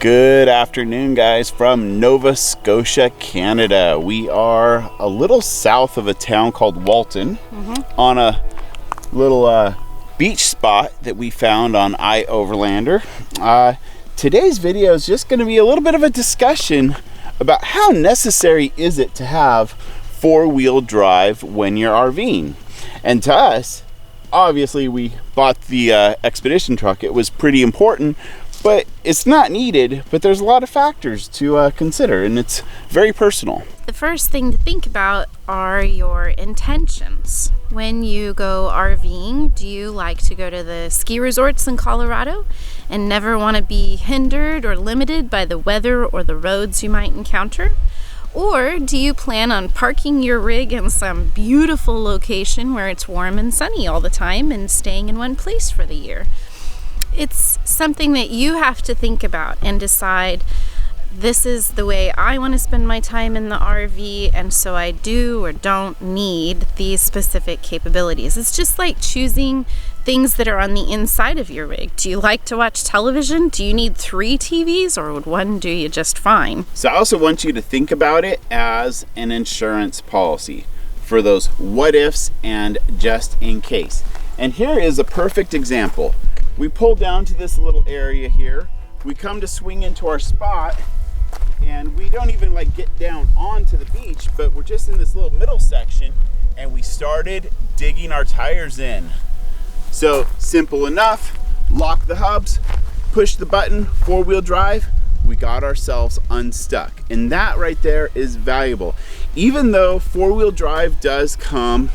Good afternoon, guys, from Nova Scotia, Canada. We are a little south of a town called Walton on a little beach spot that we found on Overlander. Today's video is just going to be a little bit of a discussion about how necessary is it to have four-wheel drive when you're RVing. And to us, obviously we bought the expedition truck. It was pretty important, but it's not needed. But there's a lot of factors to consider, and it's very personal. The first thing to think about are your intentions. When you go RVing, do you like to go to the ski resorts in Colorado and never want to be hindered or limited by the weather or the roads you might encounter? Or do you plan on parking your rig in some beautiful location where it's warm and sunny all the time and staying in one place for the year? It's something that you have to think about and decide, this is the way I want to spend my time in the RV, and so I do or don't need these specific capabilities. It's just like choosing things that are on the inside of your rig. Do you like to watch television? Do you need 3 TVs, or would one do you just fine? So I also want you to think about it as an insurance policy for those what ifs and just in case. And here is a perfect example. We pull down to this little area here. We come to swing into our spot, and we don't even get down onto the beach, but we're just in this little middle section, and we started digging our tires in. So simple enough, lock the hubs, push the button, four-wheel drive, we got ourselves unstuck. And that right there is valuable. Even though four-wheel drive does come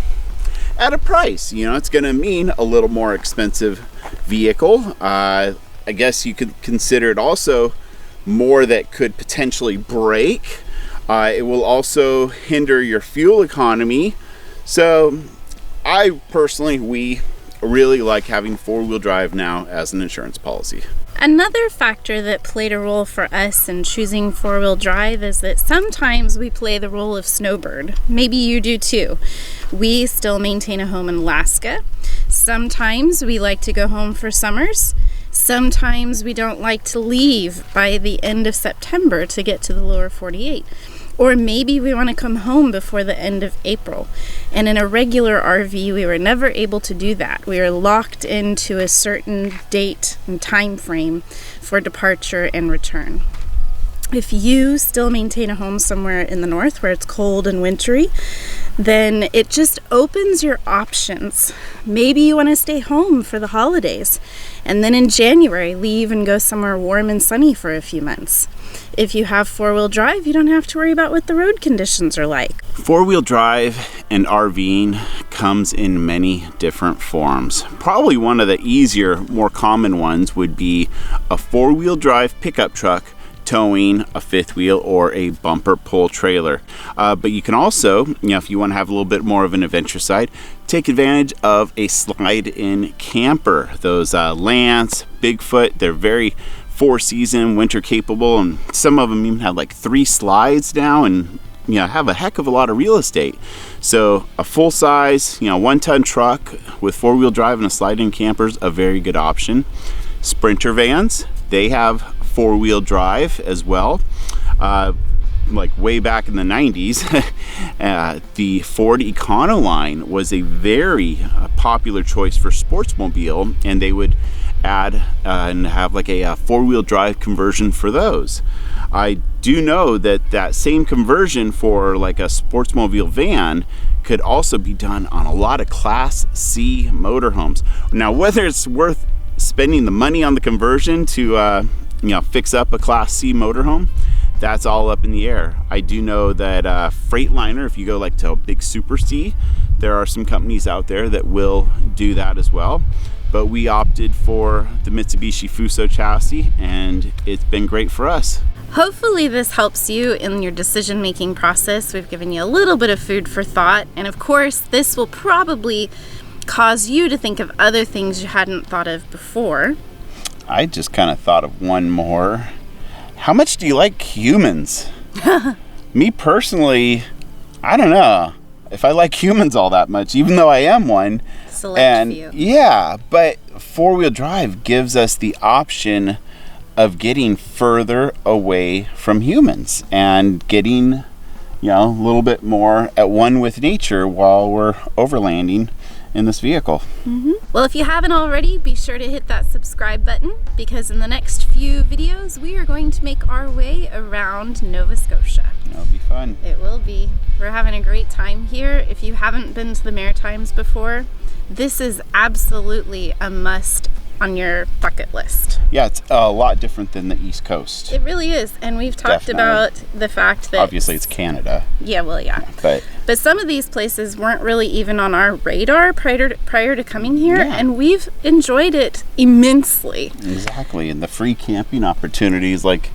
at a price, it's gonna mean a little more expensive vehicle. I guess you could consider it also more that could potentially break. It will also hinder your fuel economy. So we really like having four-wheel drive now as an insurance policy. Another factor that played a role for us in choosing four-wheel drive is that sometimes we play the role of snowbird. Maybe you do too. We still maintain a home in Alaska. Sometimes we like to go home for summers. Sometimes we don't like to leave by the end of September to get to the lower 48. Or maybe we want to come home before the end of April. And in a regular RV, we were never able to do that. We are locked into a certain date and time frame for departure and return. If you still maintain a home somewhere in the north where it's cold and wintry, then it just opens your options. Maybe you want to stay home for the holidays, and then in January leave and go somewhere warm and sunny for a few months. If you have four-wheel drive, you don't have to worry about what the road conditions are like. Four-wheel drive and RVing comes in many different forms. Probably one of the easier, more common ones would be a four-wheel drive pickup truck towing a fifth wheel or a bumper pull trailer. But you can also, if you want to have a little bit more of an adventure side, take advantage of a slide-in camper. Those Lance, Bigfoot, they're very four-season, winter capable, and some of them even have 3 slides now and have a heck of a lot of real estate. So a full-size, 1-ton truck with four-wheel drive and a slide-in camper is a very good option. Sprinter vans, they have four-wheel drive as well. Way back in the 90s, the Ford Econoline was a very popular choice for sportsmobile, and they would add and have a four-wheel drive conversion for those. I do know that same conversion for a sportsmobile van could also be done on a lot of Class C motorhomes. Now, whether it's worth spending the money on the conversion to fix up a Class C motorhome, that's all up in the air. I do know that Freightliner, if you go to a big Super C, there are some companies out there that will do that as well. But we opted for the Mitsubishi Fuso chassis, and it's been great for us. Hopefully this helps you in your decision-making process. We've given you a little bit of food for thought, and of course this will probably cause you to think of other things you hadn't thought of before. I just kind of thought of one more. How much do you like humans? Me personally, I don't know if I like humans all that much, even though I am one. Select few. Yeah, but four-wheel drive gives us the option of getting further away from humans and getting, a little bit more at one with nature while we're overlanding in this vehicle. Well, if you haven't already, be sure to hit that subscribe button, because in the next few videos we are going to make our way around Nova Scotia. It'll be fun. It will be. We're having a great time here. If you haven't been to the Maritimes before, this is absolutely a must on your bucket list. Yeah, it's a lot different than the East Coast. It really is, and we've talked about the fact that obviously it's Canada. Yeah, well, yeah. But some of these places weren't really even on our radar prior to coming here, and we've enjoyed it immensely. Exactly, and the free camping opportunities like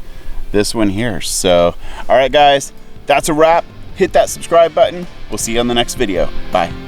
this one here. So, all right, guys, that's a wrap. Hit that subscribe button. We'll see you on the next video. Bye.